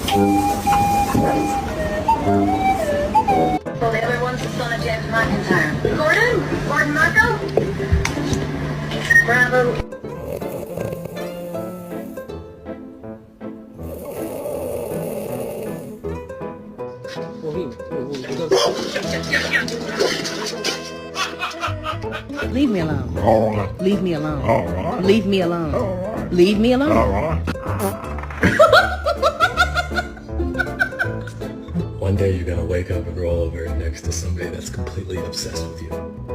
Well, the other one's the son of James McIntyre. Gordon? Gordon Marco? Bravo. Leave me alone. All right. Leave me alone. All right. Leave me alone. All right. Leave me alone. All right. One day you're gonna wake up and roll over next to somebody that's completely obsessed with you.